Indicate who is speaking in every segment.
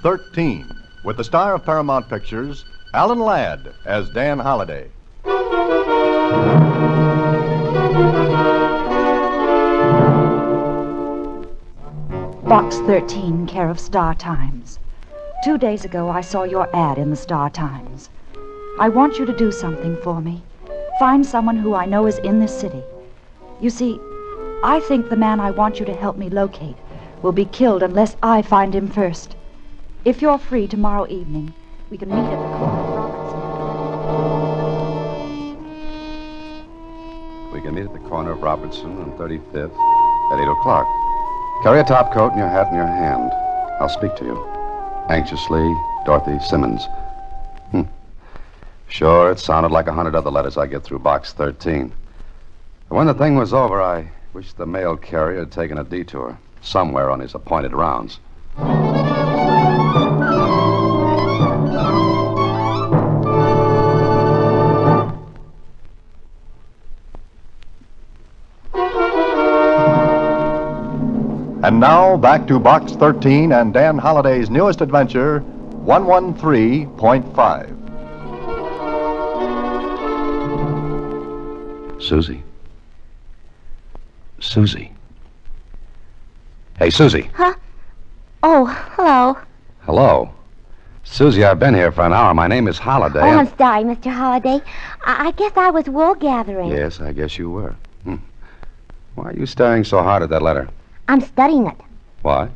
Speaker 1: 13, with the star of Paramount Pictures, Alan Ladd as Dan Holliday.
Speaker 2: Box 13, care of Star Times. 2 days ago, I saw your ad in the Star Times. I want you to do something for me. Find someone who I know is in this city. You see, I think the man I want you to help me locate will be killed unless I find him first. If you're free tomorrow evening, we can meet at the corner of Robertson.
Speaker 3: We can meet at the corner of Robertson and 35th at 8 o'clock. Carry a top coat and your hat in your hand. I'll speak to you. Anxiously, Dorothy Simmons. Sure, it sounded like 100 other letters I get through Box 13. But when the thing was over, I wished the mail carrier had taken a detour somewhere on his appointed rounds.
Speaker 1: And now, back to Box 13 and Dan Holliday's newest adventure, 113.5.
Speaker 3: Susie. Susie. Hey, Susie.
Speaker 4: Huh? Oh, hello.
Speaker 3: Hello. Susie, I've been here for an hour. My name is Holliday.
Speaker 4: Oh, I'm sorry, Mr. Holliday. I guess I was wool gathering.
Speaker 3: Yes, I guess you were. Why are you staring so hard at that letter?
Speaker 4: I'm studying it.
Speaker 3: Why?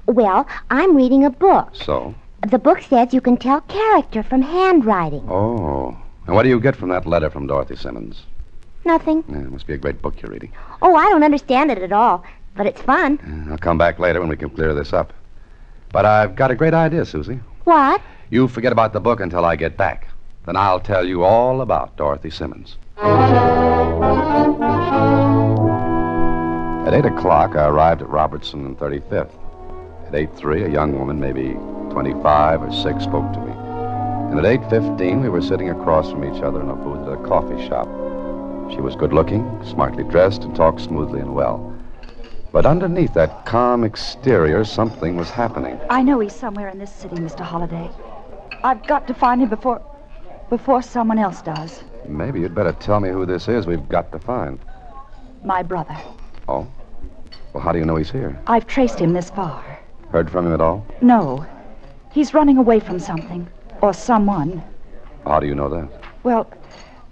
Speaker 4: Well, I'm reading a book.
Speaker 3: So?
Speaker 4: The book says you can tell character from handwriting.
Speaker 3: Oh. And what do you get from that letter from Dorothy Simmons?
Speaker 4: Nothing.
Speaker 3: Yeah, it must be a great book you're reading.
Speaker 4: Oh, I don't understand it at all, but it's fun.
Speaker 3: I'll come back later when we can clear this up. But I've got a great idea, Susie.
Speaker 4: What?
Speaker 3: You forget about the book until I get back. Then I'll tell you all about Dorothy Simmons. At 8 o'clock, I arrived at Robertson and 35th. At 8:03, a young woman, maybe 25 or 6, spoke to me. And at 8:15, we were sitting across from each other in a booth at a coffee shop. She was good-looking, smartly dressed, and talked smoothly and well. But underneath that calm exterior, something was happening.
Speaker 2: I know he's somewhere in this city, Mr. Holliday. I've got to find him before someone else does.
Speaker 3: Maybe you'd better tell me who this is we've got to find.
Speaker 2: My brother.
Speaker 3: Oh? Well, how do you know he's here?
Speaker 2: I've traced him this far.
Speaker 3: Heard from him at all?
Speaker 2: No. He's running away from something. Or someone.
Speaker 3: How do you know that?
Speaker 2: Well,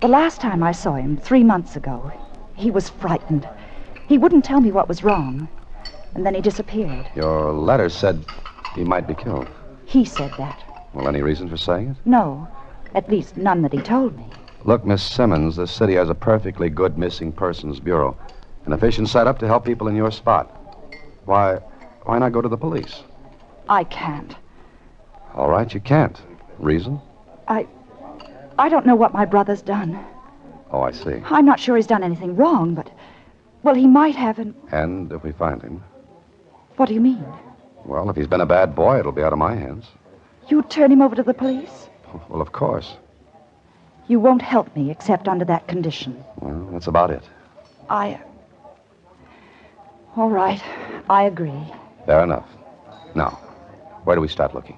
Speaker 2: the last time I saw him, 3 months ago, he was frightened. He wouldn't tell me what was wrong. And then he disappeared.
Speaker 3: Your letter said he might be killed.
Speaker 2: He said that.
Speaker 3: Well, any reason for saying it?
Speaker 2: No. At least none that he told me.
Speaker 3: Look, Miss Simmons, the city has a perfectly good missing persons bureau. An efficient setup to help people in your spot. Why not go to the police?
Speaker 2: I can't.
Speaker 3: All right, you can't. Reason?
Speaker 2: I don't know what my brother's done.
Speaker 3: Oh, I see.
Speaker 2: I'm not sure he's done anything wrong, but... Well, he might have,
Speaker 3: And if we find him?
Speaker 2: What do you mean?
Speaker 3: Well, if he's been a bad boy, it'll be out of my hands.
Speaker 2: You'd turn him over to the police?
Speaker 3: Well, of course.
Speaker 2: You won't help me except under that condition.
Speaker 3: Well, that's about it.
Speaker 2: All right. I agree.
Speaker 3: Fair enough. Now, where do we start looking?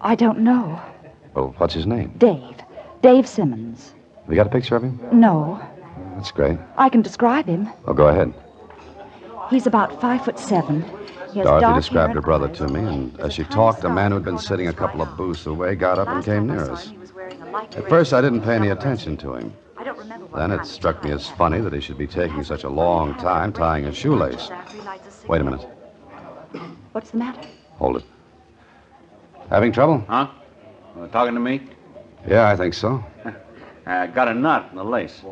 Speaker 2: I don't know.
Speaker 3: Well, what's his name?
Speaker 2: Dave. Dave Simmons.
Speaker 3: Have you got a picture of him?
Speaker 2: No.
Speaker 3: That's great.
Speaker 2: I can describe him.
Speaker 3: Oh, go ahead.
Speaker 2: He's about 5'7". He has
Speaker 3: Dorothy
Speaker 2: dark
Speaker 3: described
Speaker 2: hair
Speaker 3: her brother to me, and as she talked, a man who'd been sitting a couple of booths away got up and came near us. At first, I didn't pay any attention to him. Then it struck me as funny that he should be taking such a long time tying a shoelace. Wait a minute.
Speaker 2: What's the matter?
Speaker 3: Hold it. Having trouble?
Speaker 5: Huh? Talking to me?
Speaker 3: Yeah, I think so.
Speaker 5: I got a knot in the lace.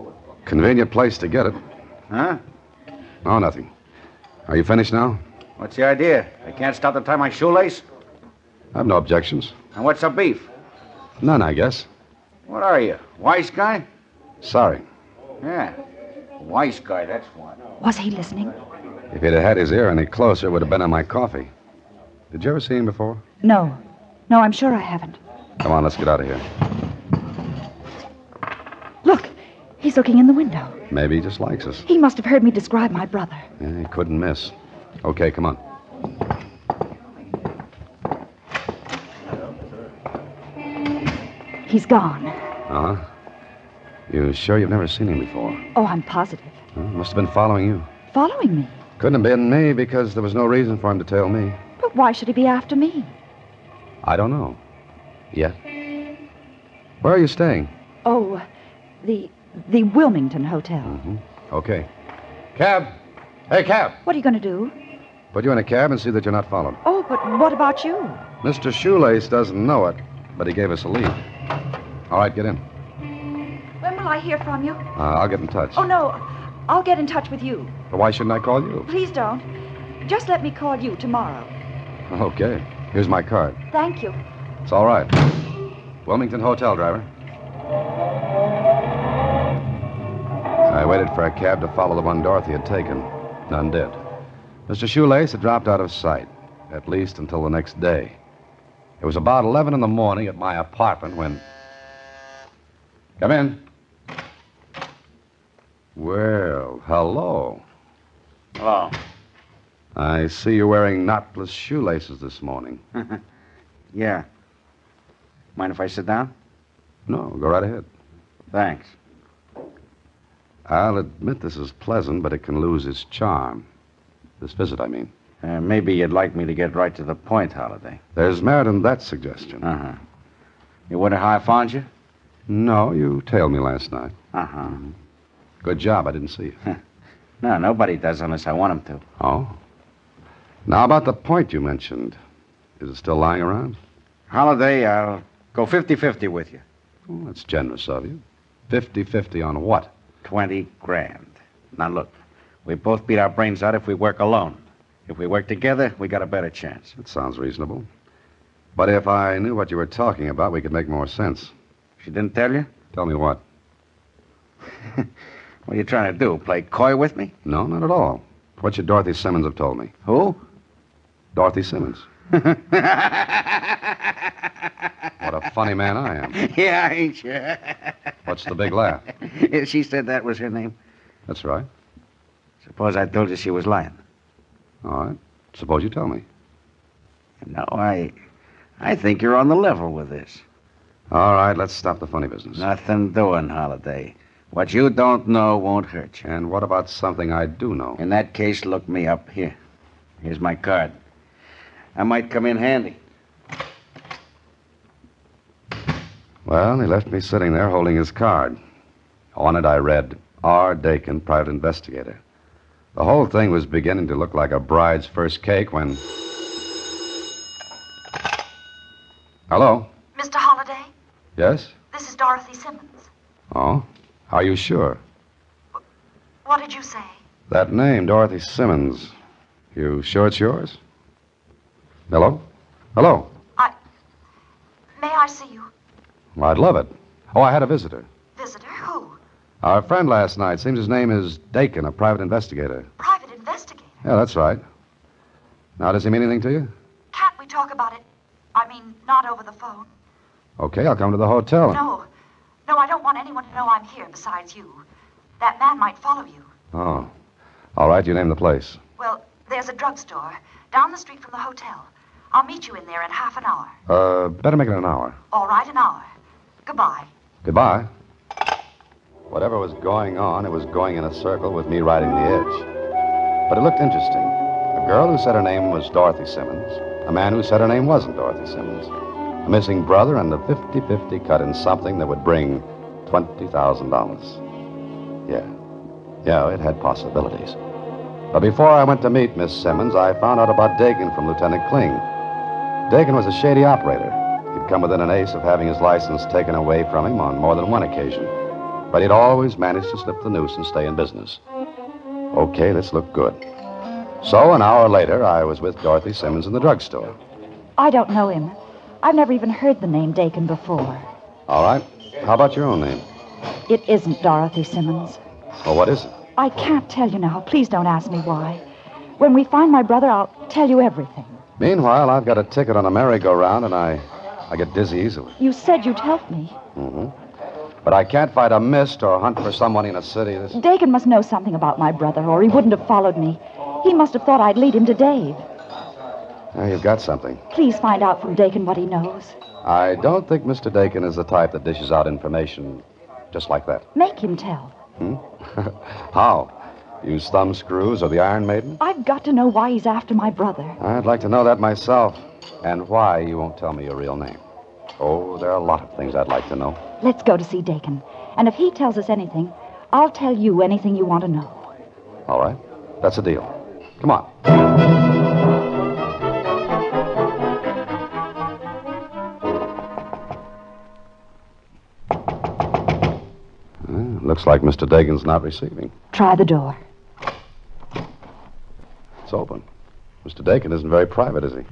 Speaker 3: Convenient place to get it.
Speaker 5: Huh?
Speaker 3: Oh, nothing. Are you finished now?
Speaker 5: What's the idea? I can't stop to tie my shoelace?
Speaker 3: I have no objections.
Speaker 5: And what's the beef?
Speaker 3: None, I guess.
Speaker 5: What are you, wise guy?
Speaker 3: Sorry.
Speaker 5: Yeah, wise guy, that's what.
Speaker 2: Was he listening?
Speaker 3: If he'd have had his ear any closer, it would have been on my coffee. Did you ever see him before?
Speaker 2: No. No, I'm sure I haven't.
Speaker 3: Come on, let's get out of here.
Speaker 2: Look, he's looking in the window.
Speaker 3: Maybe he just likes us.
Speaker 2: He must have heard me describe my brother.
Speaker 3: Yeah, he couldn't miss. Okay, come on.
Speaker 2: He's gone.
Speaker 3: Uh-huh. You sure you've never seen him before?
Speaker 2: Oh, I'm positive.
Speaker 3: Must have been following you.
Speaker 2: Following me?
Speaker 3: Couldn't have been me because there was no reason for him to tail me.
Speaker 2: But why should he be after me?
Speaker 3: I don't know. Yet. Where are you staying?
Speaker 2: Oh, the Wilmington Hotel.
Speaker 3: Mm-hmm. Okay. Cab! Hey, cab!
Speaker 2: What are you going to do?
Speaker 3: Put you in a cab and see that you're not followed.
Speaker 2: Oh, but what about you?
Speaker 3: Mr. Shoelace doesn't know it, but he gave us a lead. All right, get in.
Speaker 2: When will I hear from you?
Speaker 3: I'll get in touch.
Speaker 2: Oh, no. I'll get in touch with you.
Speaker 3: But why shouldn't I call you?
Speaker 2: Please don't. Just let me call you tomorrow.
Speaker 3: Okay. Here's my card.
Speaker 2: Thank you.
Speaker 3: It's all right. Wilmington Hotel, driver. I waited for a cab to follow the one Dorothy had taken. None did. Mr. Shoelace had dropped out of sight, at least until the next day. It was about 11 in the morning at my apartment when... Come in. Well, hello.
Speaker 5: Hello.
Speaker 3: I see you're wearing knotless shoelaces this morning.
Speaker 5: Yeah. Mind if I sit down?
Speaker 3: No, go right ahead.
Speaker 5: Thanks.
Speaker 3: I'll admit this is pleasant, but it can lose its charm. This visit, I mean.
Speaker 5: Maybe you'd like me to get right to the point, Holiday.
Speaker 3: There's merit in that suggestion.
Speaker 5: Uh-huh. You wonder how I found you?
Speaker 3: No, you tailed me last night.
Speaker 5: Uh-huh.
Speaker 3: Good job, I didn't see you.
Speaker 5: No, nobody does unless I want them to.
Speaker 3: Oh? Now, about the point you mentioned. Is it still lying around?
Speaker 5: Holiday, I'll go 50-50 with you.
Speaker 3: Oh, that's generous of you. 50-50 on what?
Speaker 5: 20 grand. Now, look, we both beat our brains out if we work alone. If we work together, we got a better chance.
Speaker 3: That sounds reasonable. But if I knew what you were talking about, we could make more sense.
Speaker 5: She didn't tell you?
Speaker 3: Tell me what?
Speaker 5: What are you trying to do, play coy with me?
Speaker 3: No, not at all. What should Dorothy Simmons have told me?
Speaker 5: Who?
Speaker 3: Dorothy Simmons. What a funny man I am.
Speaker 5: Yeah, ain't you?
Speaker 3: What's the big laugh?
Speaker 5: She said that was her name.
Speaker 3: That's right.
Speaker 5: Suppose I told you she was lying.
Speaker 3: All right. Suppose you tell me.
Speaker 5: No, I think you're on the level with this.
Speaker 3: All right, let's stop the funny business.
Speaker 5: Nothing doing, Holiday. What you don't know won't hurt you.
Speaker 3: And what about something I do know?
Speaker 5: In that case, look me up. Here. Here's my card. I might come in handy.
Speaker 3: Well, he left me sitting there holding his card. On it I read, R. Dakin, private investigator. The whole thing was beginning to look like a bride's first cake when... Hello?
Speaker 2: Mr. Holliday,
Speaker 3: Yes?
Speaker 2: this is Dorothy Simmons.
Speaker 3: Oh? Are you sure?
Speaker 2: What did you say?
Speaker 3: That name, Dorothy Simmons. You sure it's yours? Hello? Hello?
Speaker 2: May I see you?
Speaker 3: Well, I'd love it. Oh, I had a visitor.
Speaker 2: Visitor? Who?
Speaker 3: Our friend last night. Seems his name is Dakin, a private investigator.
Speaker 2: Private investigator.
Speaker 3: Yeah, that's right. Now, does he mean anything to you?
Speaker 2: Can't we talk about it? I mean, not over the phone.
Speaker 3: Okay, I'll come to the hotel.
Speaker 2: No, I don't want anyone to know I'm here besides you. That man might follow you.
Speaker 3: Oh. All right, you name the place.
Speaker 2: Well, there's a drugstore down the street from the hotel. I'll meet you in there in half an hour.
Speaker 3: Better make it an hour.
Speaker 2: All right, an hour. Goodbye.
Speaker 3: Goodbye. Whatever was going on, it was going in a circle with me riding the edge. But it looked interesting. A girl who said her name was Dorothy Simmons. A man who said her name wasn't Dorothy Simmons. A missing brother and a 50-50 cut in something that would bring $20,000. Yeah, it had possibilities. But before I went to meet Miss Simmons, I found out about Dakin from Lieutenant Kling. Dakin was a shady operator. He'd come within an ace of having his license taken away from him on more than one occasion. But he'd always managed to slip the noose and stay in business. Okay, this looked good. So an hour later, I was with Dorothy Simmons in the drugstore.
Speaker 2: I don't know him. I've never even heard the name Dakin before.
Speaker 3: All right. How about your own name?
Speaker 2: It isn't Dorothy Simmons.
Speaker 3: Well, what is it?
Speaker 2: I can't tell you now. Please don't ask me why. When we find my brother, I'll tell you everything.
Speaker 3: Meanwhile, I've got a ticket on a merry-go-round, and I get dizzy easily.
Speaker 2: You said you'd help me.
Speaker 3: Mm-hmm. But I can't fight a mist or hunt for someone in a city.
Speaker 2: Dakin must know something about my brother, or he wouldn't have followed me. He must have thought I'd lead him to Dave.
Speaker 3: You've got something.
Speaker 2: Please find out from Dakin what he knows.
Speaker 3: I don't think Mr. Dakin is the type that dishes out information just like that.
Speaker 2: Make him tell.
Speaker 3: How? Use thumb screws or the Iron Maiden?
Speaker 2: I've got to know why he's after my brother.
Speaker 3: I'd like to know that myself. And why you won't tell me your real name. Oh, there are a lot of things I'd like to know.
Speaker 2: Let's go to see Dakin. And if he tells us anything, I'll tell you anything you want to know.
Speaker 3: All right. That's a deal. Come on. Looks like Mr. Dakin's not receiving.
Speaker 2: Try the door.
Speaker 3: It's open. Mr. Dakin isn't very private, is he?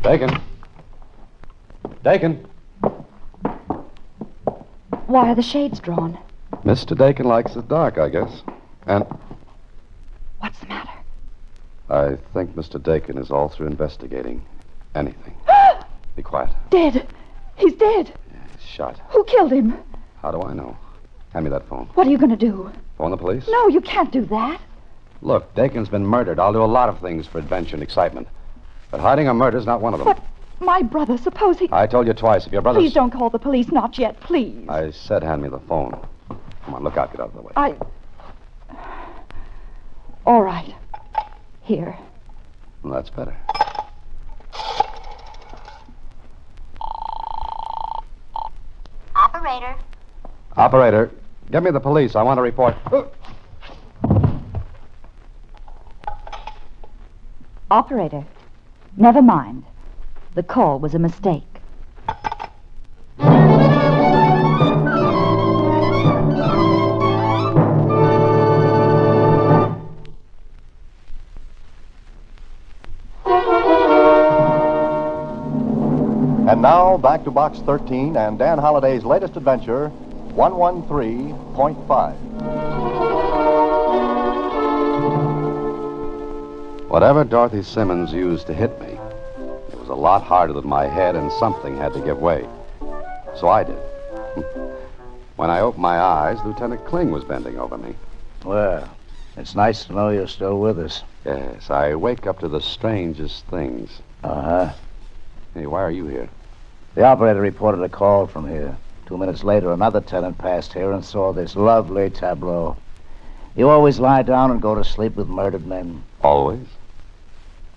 Speaker 3: Dakin? Dakin?
Speaker 2: Why are the shades drawn?
Speaker 3: Mr. Dakin likes the dark, I guess. And
Speaker 2: What's the matter?
Speaker 3: I think Mr. Dakin is all through investigating anything. Be quiet.
Speaker 2: Dead. He's dead.
Speaker 3: He's shot.
Speaker 2: Who killed him?
Speaker 3: How do I know? Hand me that phone.
Speaker 2: What are you going to do?
Speaker 3: Phone the police?
Speaker 2: No, you can't do that.
Speaker 3: Look, Dakin's been murdered. I'll do a lot of things for adventure and excitement. But hiding a murder's not one of them.
Speaker 2: But my brother, suppose he...
Speaker 3: I told you twice. If your brother's...
Speaker 2: Please don't call the police. Not yet, please.
Speaker 3: I said hand me the phone. Come on, look out. Get out of the way.
Speaker 2: All right. Here.
Speaker 3: Well, that's better.
Speaker 4: Operator.
Speaker 3: Operator, get me the police. I want to report...
Speaker 2: Operator, never mind. The call was a mistake.
Speaker 1: And now, back to Box 13 and Dan Holliday's latest adventure, 113.5.
Speaker 3: Whatever Dorothy Simmons used to hit me, it was a lot harder than my head, and something had to give way. So I did. When I opened my eyes, Lieutenant Kling was bending over me.
Speaker 5: Well, it's nice to know you're still with us.
Speaker 3: Yes, I wake up to the strangest things.
Speaker 5: Uh-huh.
Speaker 3: Hey, why are you here?
Speaker 5: The operator reported a call from here. 2 minutes later, another tenant passed here and saw this lovely tableau. You always lie down and go to sleep with murdered men.
Speaker 3: Always?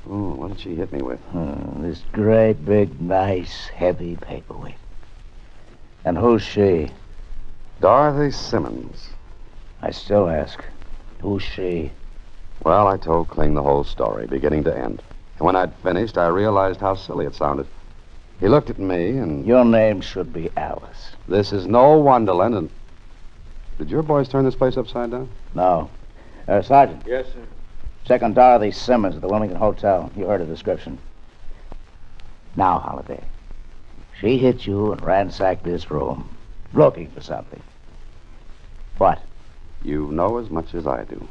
Speaker 3: Oh, what did she hit me with?
Speaker 5: This great, big, nice, heavy paperweight. And who's she?
Speaker 3: Dorothy Simmons.
Speaker 5: I still ask, who's she?
Speaker 3: Well, I told Kling the whole story, beginning to end. And when I'd finished, I realized how silly it sounded. He looked at me and...
Speaker 5: Your name should be Alice.
Speaker 3: This is no Wonderland, and... Did your boys turn this place upside down?
Speaker 5: No. Sergeant.
Speaker 6: Yes, sir.
Speaker 5: Check on Dorothy Simmons at the Wilmington Hotel. You heard her description. Now, Holiday. She hit you and ransacked this room, looking for something. What?
Speaker 3: You know as much as I do.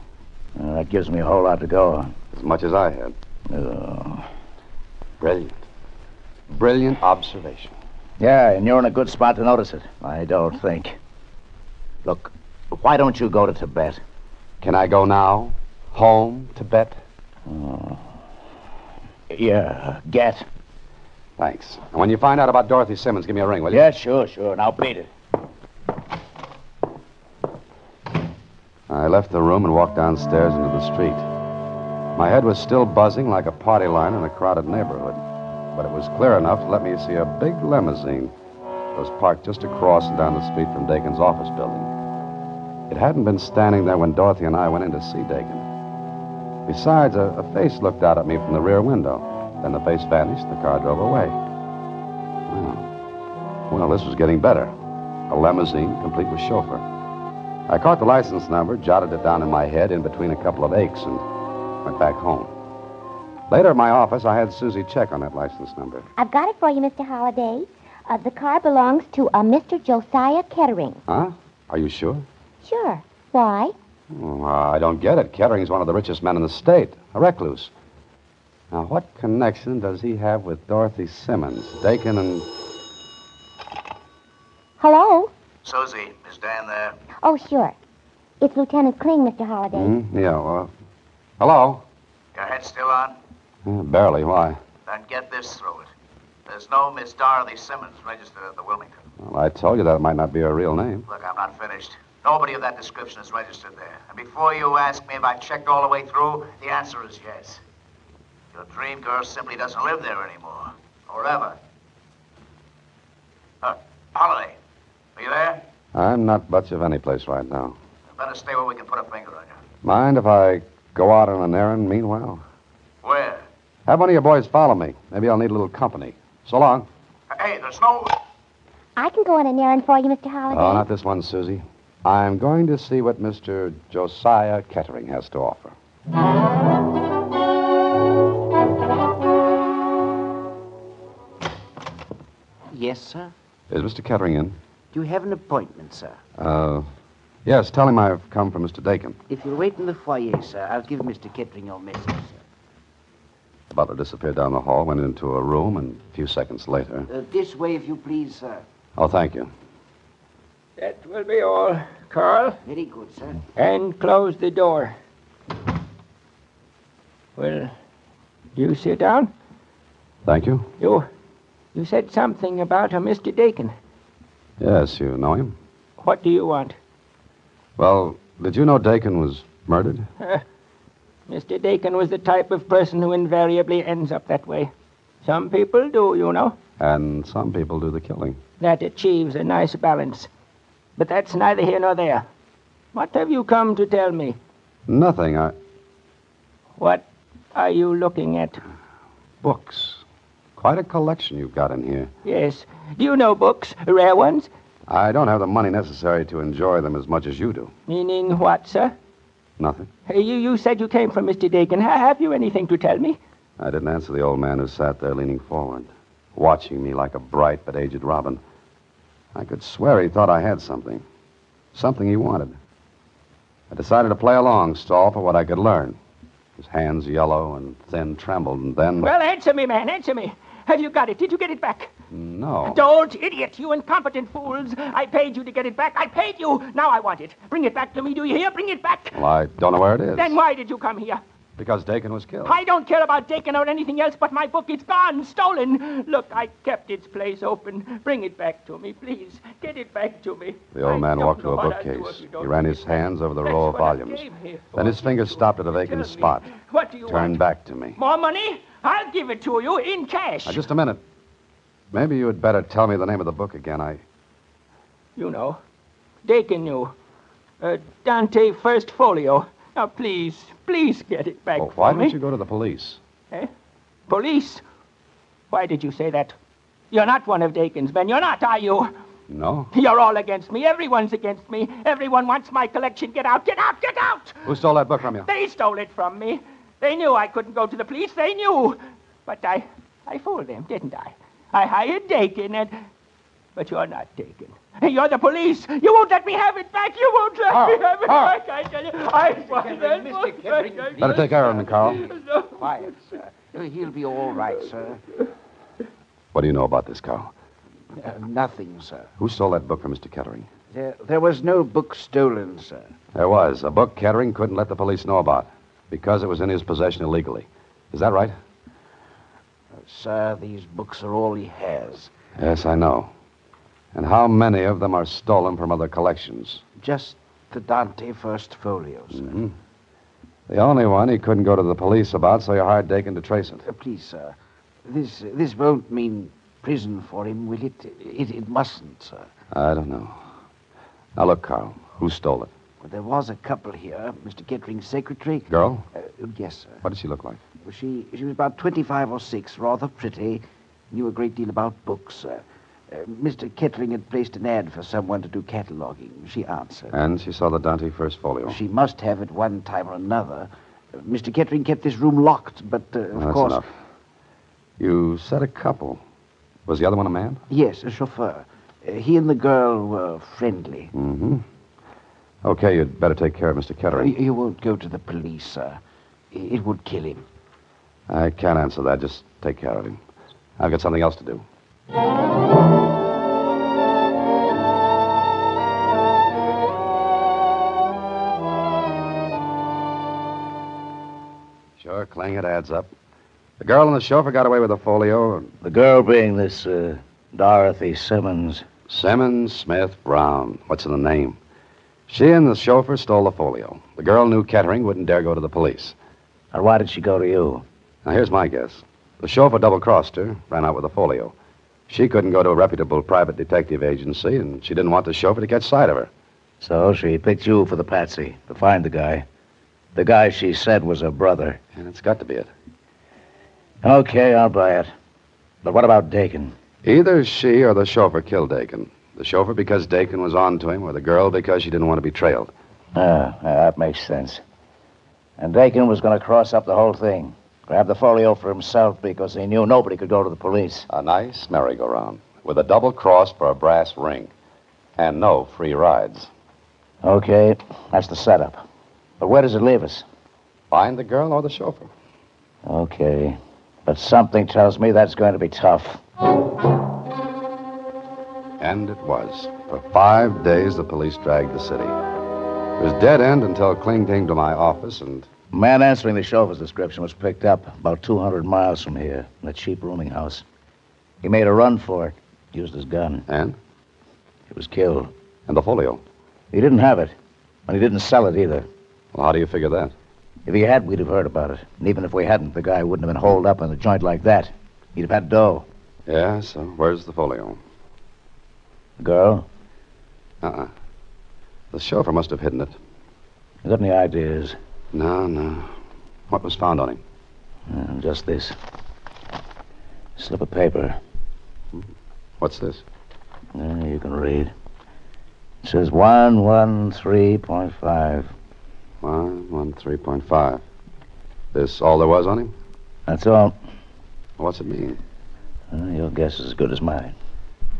Speaker 5: That gives me a whole lot to go on.
Speaker 3: As much as I had.
Speaker 5: Oh.
Speaker 3: Brilliant. Brilliant observation.
Speaker 5: Yeah, and you're in a good spot to notice it, I don't think. Look, why don't you go to Tibet?
Speaker 3: Can I go now? Home, Tibet?
Speaker 5: Yeah, get.
Speaker 3: Thanks. And when you find out about Dorothy Simmons, give me a ring, will you?
Speaker 5: Yeah, sure. Now beat it.
Speaker 3: I left the room and walked downstairs into the street. My head was still buzzing like a party line in a crowded neighborhood, but it was clear enough to let me see a big limousine that was parked just across and down the street from Dakin's office building. It hadn't been standing there when Dorothy and I went in to see Dakin. Besides, a face looked out at me from the rear window. Then the face vanished, the car drove away. Well, this was getting better. A limousine, complete with chauffeur. I caught the license number, jotted it down in my head in between a couple of aches, and went back home. Later at my office, I had Susie check on that license number.
Speaker 4: I've got it for you, Mr. Holliday. The car belongs to a Mr. Josiah Kettering.
Speaker 3: Huh? Are you sure?
Speaker 4: Sure. Why?
Speaker 3: I don't get it. Kettering's one of the richest men in the state, a recluse. Now, what connection does he have with Dorothy Simmons, Dakin, and...
Speaker 4: Hello?
Speaker 5: Susie, is Dan there?
Speaker 4: Oh, sure. It's Lieutenant Kling, Mr. Holliday.
Speaker 3: Yeah, well... Hello?
Speaker 5: Your head still on?
Speaker 3: Barely. Why?
Speaker 5: Then get this through it. There's no Miss Dorothy Simmons registered at the Wilmington.
Speaker 3: Well, I told you that might not be her real name.
Speaker 5: Look, I'm not finished. Nobody of that description is registered there. And before you ask me if I've checked all the way through, the answer is yes. Your dream girl simply doesn't live there anymore. Or ever. Holiday, are you there?
Speaker 3: I'm not much of any place right now.
Speaker 5: Better stay where we can put a finger on you.
Speaker 3: Mind if I go out on an errand meanwhile?
Speaker 5: Where?
Speaker 3: Have one of your boys follow me. Maybe I'll need a little company. So long.
Speaker 5: Hey, there's no...
Speaker 4: I can go on an errand for you, Mr. Holliday.
Speaker 3: Oh, not this one, Susie. I'm going to see what Mr. Josiah Kettering has to offer.
Speaker 6: Yes, sir?
Speaker 3: Is Mr. Kettering in?
Speaker 6: Do you have an appointment, sir?
Speaker 3: Yes, tell him I've come from Mr. Dakin.
Speaker 6: If you'll wait in the foyer, sir, I'll give Mr. Kettering your message, sir.
Speaker 3: The butler disappeared down the hall, went into a room, and a few seconds later...
Speaker 6: This way, if you please, sir.
Speaker 3: Oh, thank you.
Speaker 7: That will be all, Carl.
Speaker 6: Very good, sir.
Speaker 7: And close the door. Well, you sit down.
Speaker 3: Thank you.
Speaker 7: You said something about a Mr. Dakin.
Speaker 3: Yes, you know him?
Speaker 7: What do you want?
Speaker 3: Well, did you know Dakin was murdered?
Speaker 7: Mr. Dakin was the type of person who invariably ends up that way. Some people do, you know.
Speaker 3: And some people do the killing.
Speaker 7: That achieves a nice balance. But that's neither here nor there. What have you come to tell me?
Speaker 3: Nothing.
Speaker 7: What are you looking at?
Speaker 3: Books. Quite a collection you've got in here.
Speaker 7: Yes. Do you know books? Rare ones?
Speaker 3: I don't have the money necessary to enjoy them as much as you do.
Speaker 7: Meaning what, sir?
Speaker 3: Nothing.
Speaker 7: You said you came from Mr. Dakin. Have you anything to tell me?
Speaker 3: I didn't answer the old man who sat there leaning forward, watching me like a bright but aged robin. I could swear he thought I had something. Something he wanted. I decided to play along, stall for what I could learn. His hands, yellow and thin, trembled, and then...
Speaker 7: Well, answer me, man, answer me. Have you got it? Did you get it back?
Speaker 3: No.
Speaker 7: Don't, idiot, you incompetent fools. I paid you to get it back. I paid you. Now I want it. Bring it back to me, do you hear? Bring it back.
Speaker 3: Well, I don't know where it is.
Speaker 7: Then why did you come here?
Speaker 3: Because Dakin was killed.
Speaker 7: I don't care about Dakin or anything else but my book. It's gone, stolen. Look, I kept its place open. Bring it back to me, please. Get it back to me.
Speaker 3: The old man walked to a bookcase. He ran his hands over the row of volumes. Then his fingers stopped at a vacant spot.
Speaker 7: What do you
Speaker 3: Turned
Speaker 7: want?
Speaker 3: back to me.
Speaker 7: More money? I'll give it to you in cash.
Speaker 3: Now, just a minute. Maybe you had better tell me the name of the book again.
Speaker 7: You know. Dakin knew. Dante First Folio. Now, please get it back
Speaker 3: Well,
Speaker 7: for
Speaker 3: why
Speaker 7: me.
Speaker 3: don't you go to the police?
Speaker 7: Police? Why did you say that? You're not one of Dakin's men. You're not, are you?
Speaker 3: No.
Speaker 7: You're all against me. Everyone's against me. Everyone wants my collection. Get out, get out, get out!
Speaker 3: Who stole that book from you?
Speaker 7: They stole it from me. They knew I couldn't go to the police. They knew. But I fooled them, didn't I? I hired Dakin But you're not Dakin. You're the police. You won't let me have it back. You won't let me have it back. I tell you. I want that book back.
Speaker 3: Better take care of him, Carl.
Speaker 6: Quiet, sir. He'll be all right, sir.
Speaker 3: What do you know about this, Carl?
Speaker 6: Nothing, sir.
Speaker 3: Who stole that book from Mr. Kettering?
Speaker 6: There was no book stolen, sir.
Speaker 3: There was. A book Kettering couldn't let the police know about because it was in his possession illegally. Is that right?
Speaker 6: Sir, these books are all he has.
Speaker 3: Yes, I know. And how many of them are stolen from other collections?
Speaker 6: Just the Dante First Folio, sir.
Speaker 3: Mm-hmm. The only one he couldn't go to the police about, so you hired Dakin to trace it.
Speaker 6: Please, sir. This won't mean prison for him, will it? It mustn't, sir.
Speaker 3: I don't know. Now, look, Carl. Who stole it?
Speaker 6: Well, there was a couple here. Mr. Kettering's secretary.
Speaker 3: Girl?
Speaker 6: Yes, sir.
Speaker 3: What did she look like?
Speaker 6: She was about 25 or 6, rather pretty. Knew a great deal about books, sir. Mr. Kettering had placed an ad for someone to do cataloging. She answered.
Speaker 3: And she saw the Dante First Folio.
Speaker 6: She must have at one time or another. Mr. Kettering kept this room locked, but of
Speaker 3: That's
Speaker 6: course...
Speaker 3: enough. You said a couple. Was the other one a man?
Speaker 6: Yes, a chauffeur. He and the girl were friendly.
Speaker 3: Mm-hmm. Okay, you'd better take care of Mr. Kettering.
Speaker 6: You won't go to the police, sir. It would kill him.
Speaker 3: I can't answer that. Just take care of him. I've got something else to do. Sure, Kling, it adds up. The girl and the chauffeur got away with the folio.
Speaker 5: The girl being this, Dorothy Simmons.
Speaker 3: Simmons, Smith, Brown. What's in the name? She and the chauffeur stole the folio. The girl knew Kettering wouldn't dare go to the police.
Speaker 5: And why did she go to you?
Speaker 3: Now, here's my guess. The chauffeur double-crossed her, ran out with the folio. She couldn't go to a reputable private detective agency, and she didn't want the chauffeur to catch sight of her.
Speaker 5: So she picked you for the patsy, to find the guy. The guy she said was her brother.
Speaker 3: And it's got to be it.
Speaker 5: Okay, I'll buy it. But what about Dakin?
Speaker 3: Either she or the chauffeur killed Dakin. The chauffeur because Dakin was on to him, or the girl because she didn't want to be trailed.
Speaker 5: That makes sense. And Dakin was going to cross up the whole thing. Grab the folio for himself because he knew nobody could go to the police.
Speaker 3: A nice merry-go-round with a double cross for a brass ring. And no free rides.
Speaker 5: Okay, that's the setup. But where does it leave us?
Speaker 3: Find the girl or the chauffeur.
Speaker 5: Okay. But something tells me that's going to be tough.
Speaker 3: And it was. For 5 days, the police dragged the city. It was dead end until Kling came to my office and...
Speaker 5: The man answering the chauffeur's description was picked up about 200 miles from here, in a cheap rooming house. He made a run for it, used his gun.
Speaker 3: And?
Speaker 5: He was killed.
Speaker 3: And the folio.
Speaker 5: He didn't have it, and he didn't sell it either.
Speaker 3: Well, how do you figure that?
Speaker 5: If he had, we'd have heard about it. And even if we hadn't, the guy wouldn't have been holed up in a joint like that. He'd have had dough.
Speaker 3: Yeah, so where's the folio?
Speaker 5: The girl?
Speaker 3: Uh-uh. The chauffeur must have hidden it.
Speaker 5: You got any ideas?
Speaker 3: No. What was found on him?
Speaker 5: Just this. Slip of paper.
Speaker 3: What's this?
Speaker 5: You can read. It says 113.5.
Speaker 3: 113.5. This all there was on him?
Speaker 5: That's all.
Speaker 3: What's it mean?
Speaker 5: Your guess is as good as mine.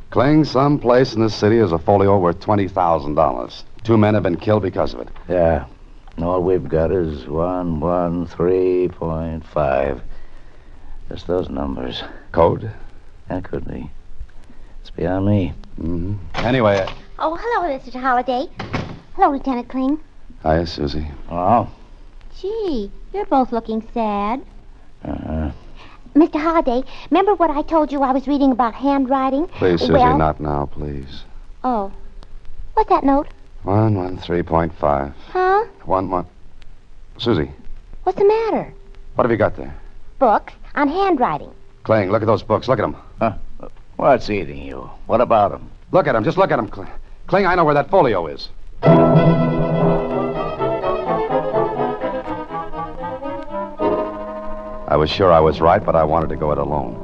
Speaker 3: Kling, some place in this city is a folio worth $20,000. 2 men have been killed because of it.
Speaker 5: Yeah. And all we've got is 113.5. Just those numbers.
Speaker 3: Code?
Speaker 5: That could be. It's beyond me.
Speaker 3: Mm-hmm. Anyway...
Speaker 4: Oh, hello, Mr. Holliday. Hello, Lieutenant Kling.
Speaker 3: Hiya, Susie.
Speaker 5: Oh?
Speaker 4: Gee, you're both looking sad.
Speaker 5: Uh-huh.
Speaker 4: Mr. Holliday, remember what I told you I was reading about handwriting?
Speaker 3: Please, Susie,
Speaker 4: Well-
Speaker 3: not now, please.
Speaker 4: Oh. What's that note?
Speaker 3: 113.5.
Speaker 4: Huh?
Speaker 3: 1. Susie,
Speaker 4: What's the matter?
Speaker 3: what have you got there?
Speaker 4: Books on handwriting.
Speaker 3: Kling, look at those books. Look at them.
Speaker 5: Huh? What's eating you? What about him?
Speaker 3: Look at them. Just look at them, Kling. Kling, I know where that folio is. I was sure I was right, but I wanted to go it alone.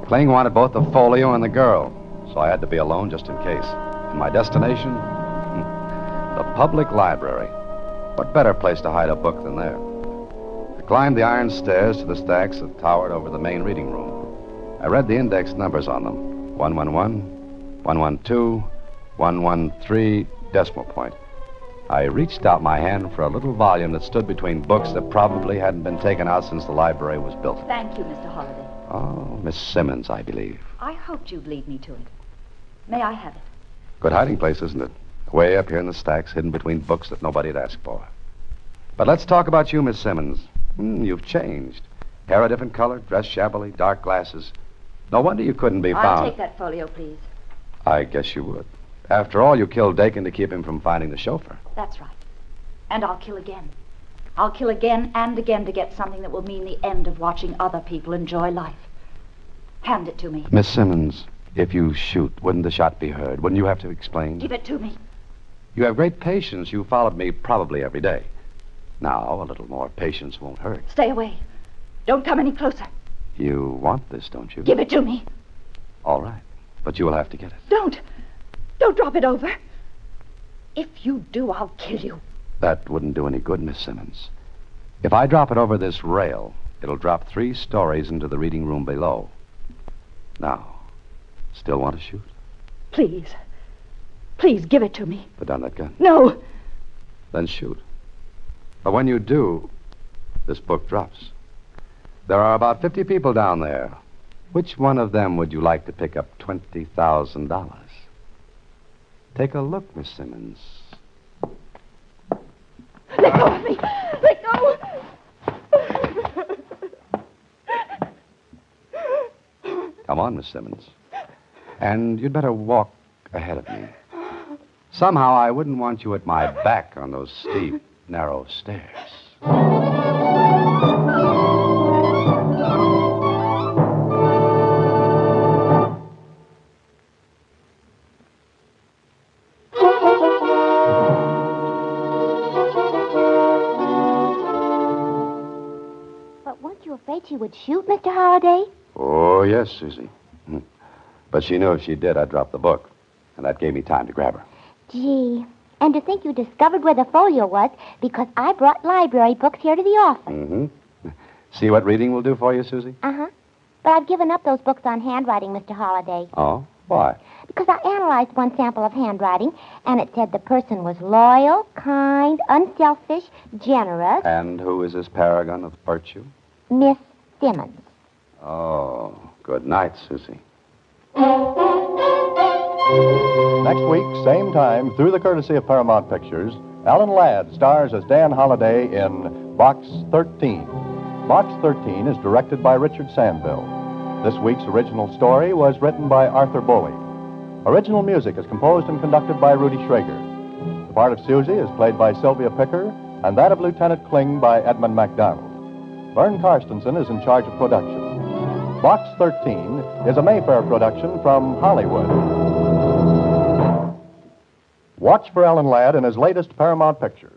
Speaker 3: Kling wanted both the folio and the girl, so I had to be alone just in case. And my destination? The public library. What better place to hide a book than there? I climbed the iron stairs to the stacks that towered over the main reading room. I read the index numbers on them. 111, 112, 113, decimal point. I reached out my hand for a little volume that stood between books that probably hadn't been taken out since the library was built.
Speaker 2: Thank you, Mr. Holliday.
Speaker 3: Oh, Miss Simmons, I believe.
Speaker 2: I hoped you'd lead me to it. May I have it?
Speaker 3: Good hiding place, isn't it? Way up here in the stacks, hidden between books that nobody'd ask for. But let's talk about you, Miss Simmons. You've changed. Hair a different color, dressed shabbily, dark glasses. No wonder you couldn't be
Speaker 2: I'll
Speaker 3: found.
Speaker 2: take that folio, please.
Speaker 3: I guess you would. After all, you killed Dakin to keep him from finding the chauffeur.
Speaker 2: That's right. And I'll kill again. I'll kill again and again to get something that will mean the end of watching other people enjoy life. Hand it to me.
Speaker 3: Miss Simmons, if you shoot, wouldn't the shot be heard? Wouldn't you have to explain?
Speaker 2: Give it to me.
Speaker 3: You have great patience. You followed me probably every day. Now, a little more patience won't hurt.
Speaker 2: Stay away. Don't come any closer.
Speaker 3: You want this, don't you?
Speaker 2: Give it to me.
Speaker 3: All right. But you will have to get it.
Speaker 2: Don't. Don't drop it over. If you do, I'll kill you.
Speaker 3: That wouldn't do any good, Miss Simmons. If I drop it over this rail, it'll drop 3 stories into the reading room below. Now, still want to shoot?
Speaker 2: Please. Please give it to me.
Speaker 3: Put down that gun.
Speaker 2: No.
Speaker 3: Then shoot. But when you do, this book drops. There are about 50 people down there. Which one of them would you like to pick up $20,000? Take a look, Miss Simmons.
Speaker 2: Let go of me. Let go.
Speaker 3: on, Miss Simmons. And you'd better walk ahead of me. Somehow I wouldn't want you at my back on those steep, narrow stairs.
Speaker 4: But weren't you afraid she would shoot, Mr. Holliday?
Speaker 3: Oh, yes, Susie. But she knew if she did, I'd drop the book. And that gave me time to grab her.
Speaker 4: Gee, and to think you discovered where the folio was because I brought library books here to the office.
Speaker 3: Mm-hmm. See what reading will do for you, Susie?
Speaker 4: Uh-huh. But I've given up those books on handwriting, Mr. Holliday.
Speaker 3: Oh? Why?
Speaker 4: Because I analyzed one sample of handwriting, and it said the person was loyal, kind, unselfish, generous.
Speaker 3: And who is this paragon of virtue?
Speaker 4: Miss Simmons.
Speaker 3: Oh, good night, Susie.
Speaker 1: Next week, same time, through the courtesy of Paramount Pictures, Alan Ladd stars as Dan Holliday in Box 13. Box 13 is directed by Richard Sandville. This week's original story was written by Arthur Bowie. Original music is composed and conducted by Rudy Schrager. The part of Susie is played by Sylvia Picker, and that of Lieutenant Kling by Edmund MacDonald. Vern Karstensen is in charge of production. Box 13 is a Mayfair production from Hollywood. Watch for Alan Ladd in his latest Paramount picture.